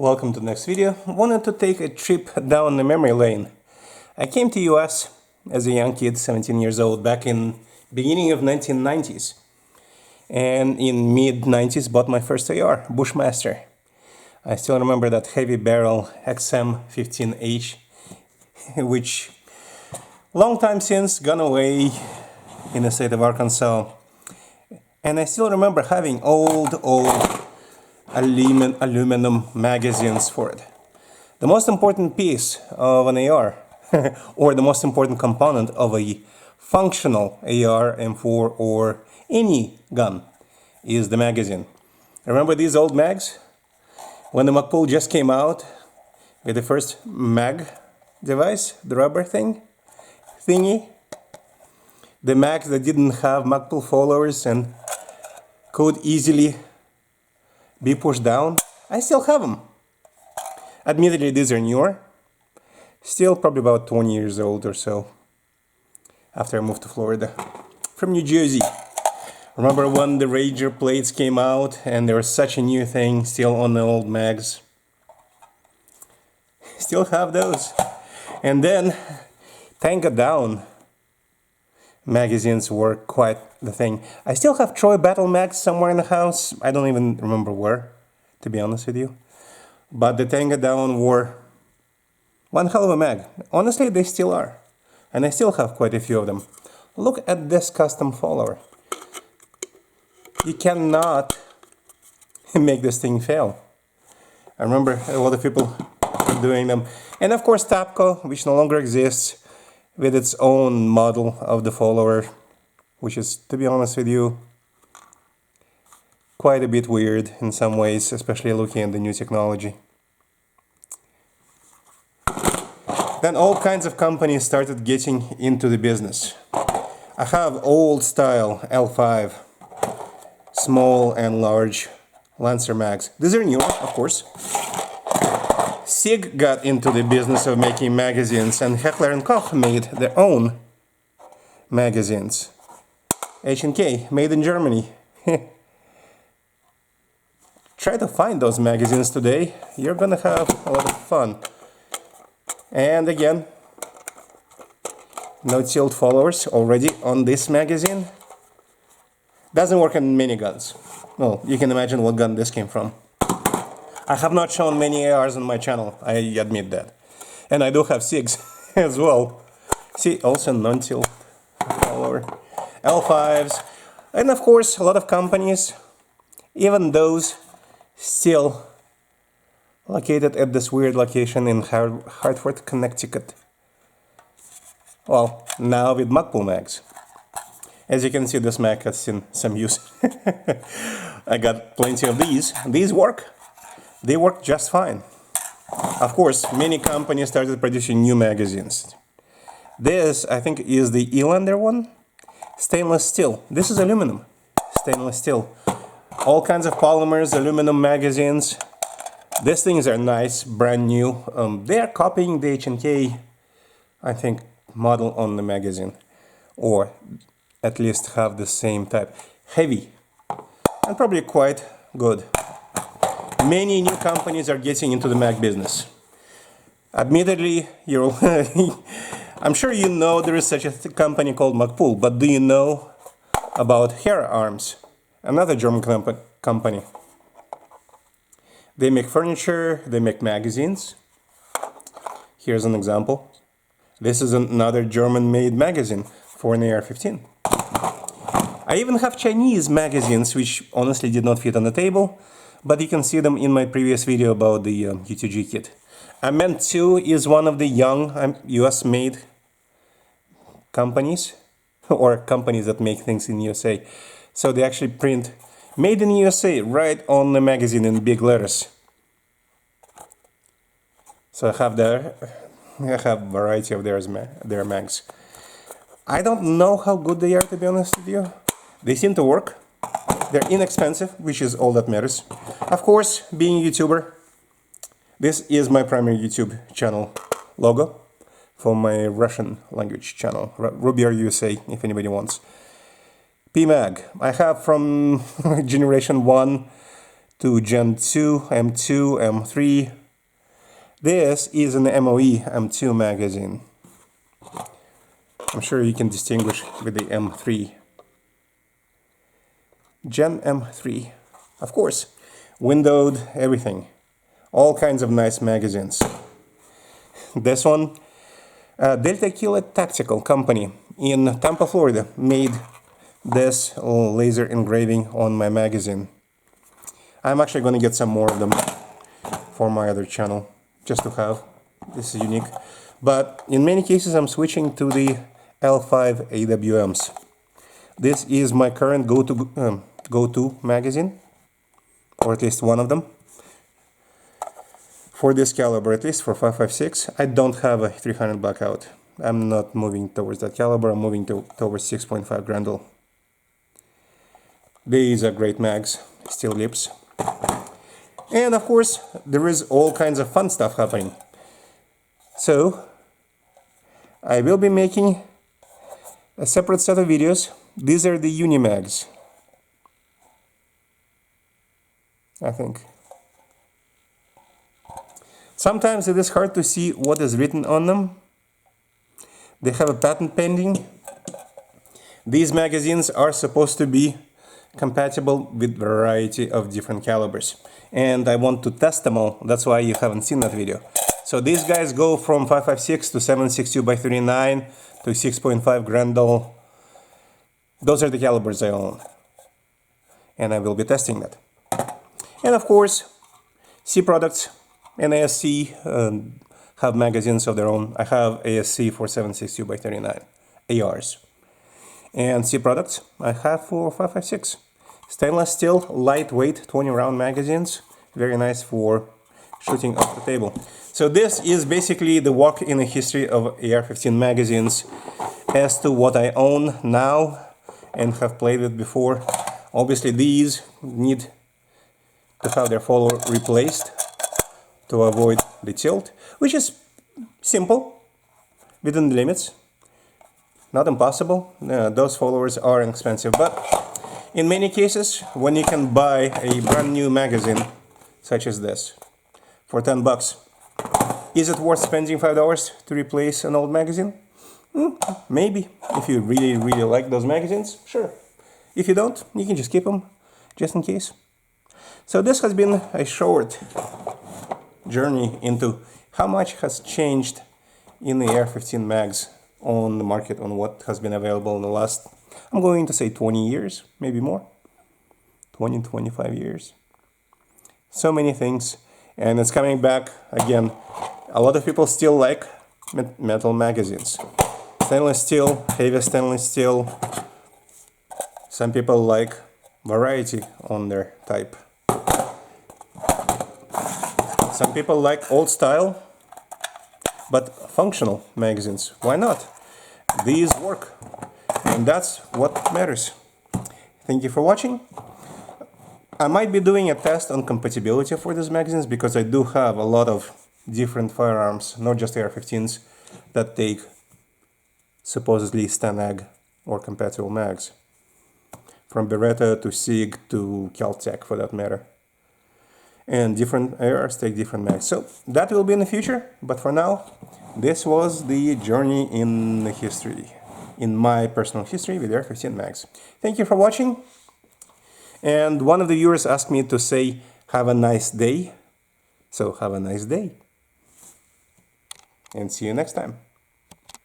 Welcome to the next video. Wanted to take a trip down the memory lane. I came to US as a young kid, 17 years old, back in beginning of 1990s. And in mid-90s bought my first AR, Bushmaster. I still remember that heavy barrel XM15H, which long time since gone away in the state of Arkansas. And I still remember having old aluminum magazines for it. The most important piece of an AR, or the most important component of a functional AR, M4, or any gun, is the magazine. Remember these old mags? When the Magpul just came out with the first mag device, the rubber thingy, the mags that didn't have Magpul followers and could easily be pushed down, I still have them. Admittedly, these are newer, still probably about 20 years old or so, after I moved to Florida from New Jersey. Remember when the Ranger plates came out and there was such a new thing still on the old mags? Still have those. And then Tango down magazines were quite the thing. I still have Troy Battle mags somewhere in the house. I don't even remember where, to be honest with you. But the Tango down were one hell of a mag. Honestly, they still are. And I still have quite a few of them. Look at this custom follower. You cannot make this thing fail. I remember a lot of people doing them. And of course Tapco, which no longer exists, with its own model of the follower, which is, to be honest with you, quite a bit weird in some ways, especially looking at the new technology. Then all kinds of companies started getting into the business. I have old style L5, small and large Lancer mags. These are newer, of course. SIG got into the business of making magazines, and Heckler & Koch made their own magazines. H&K, made in Germany. Try to find those magazines today. You're gonna have a lot of fun. And again, no tilt followers already on this magazine. Doesn't work on many guns. Well, you can imagine what gun this came from. I have not shown many ARs on my channel, I admit that. And I do have SIGs as well. See, also non-tilt follower. L5s. And of course, a lot of companies, even those still located at this weird location in Hartford, Connecticut. Well, now with Magpul mags. As you can see, this mag has seen some use. I got plenty of these. These work. They work just fine. Of course, many companies started producing new magazines. This, I think, is the Elander one. Stainless steel. This is aluminum. Stainless steel. All kinds of polymers, aluminum magazines. These things are nice, brand new. They are copying the H&K, I think, model on the magazine. Or at least have the same type. Heavy. And probably quite good. Many new companies are getting into the mag business. Admittedly, I'm sure you know there is such a company called Magpul, but do you know about Hera Arms, another German company? They make furniture, they make magazines. Here's an example. This is another German-made magazine for an AR-15. I even have Chinese magazines, which honestly did not fit on the table, but you can see them in my previous video about the U2G kit. Ament 2 is one of the young US-made companies, or companies that make things in USA. So they actually print "Made in USA" right on the magazine in big letters. So I have a variety of their mags. I don't know how good they are, to be honest with you. They seem to work. They're inexpensive, which is all that matters. Of course, being a YouTuber, this is my primary YouTube channel logo for my Russian language channel, Rubier USA, if anybody wants. PMag, I have from generation 1 to Gen 2, M2, M3. This is an MOE M2 magazine. I'm sure you can distinguish with the M3. Gen M3. Of course, windowed, everything. All kinds of nice magazines. This one, Delta Kilo Tactical Company in Tampa, Florida, made this laser engraving on my magazine. I'm actually going to get some more of them for my other channel, just to have. This is unique. But in many cases, I'm switching to the L5 AWMs. This is my current go-to magazine, or at least one of them. For this caliber, at least for 5.56, I don't have a 300 blackout. I'm not moving towards that caliber, I'm moving towards 6.5 Grendel. These are great mags, steel lips. And of course, there is all kinds of fun stuff happening. So, I will be making a separate set of videos. These are the Unimags, I think. Sometimes it is hard to see what is written on them. They have a patent pending. These magazines are supposed to be compatible with variety of different calibers. And I want to test them all. That's why you haven't seen that video. So these guys go from 5.56 to 7.62x39 to 6.5 Grendel. Those are the calibers I own. And I will be testing that. And of course, C products and ASC have magazines of their own. I have ASC for 7.62x39 ARs. And C products I have for 5.56. Stainless steel, lightweight, 20 round magazines. Very nice for shooting off the table. So this is basically the walk in the history of AR-15 magazines as to what I own now and have played with before. Obviously these need to have their follower replaced to avoid the tilt, which is simple, within the limits. Not impossible. Those followers are expensive, but in many cases, when you can buy a brand new magazine, such as this, for 10 bucks, is it worth spending $5 to replace an old magazine? Maybe. If you really, really like those magazines, sure. If you don't, you can just keep them, just in case. So this has been a short journey into how much has changed in the AR-15 mags on the market, on what has been available in the last, I'm going to say 20 years, maybe more, 20, 25 years. So many things, and it's coming back again. A lot of people still like metal magazines. Stainless steel, heavy stainless steel. Some people like variety on their type. Some people like old style, but functional magazines. Why not? These work, and that's what matters. Thank you for watching. I might be doing a test on compatibility for these magazines because I do have a lot of different firearms, not just AR-15s, that take supposedly STANAG or compatible mags. From Beretta to SIG to Cal-Tech for that matter. And different ARs take different mags. So that will be in the future, but for now, this was the journey in the history, in my personal history with AR-15 mags. Thank you for watching. And one of the viewers asked me to say, have a nice day. So have a nice day. And see you next time.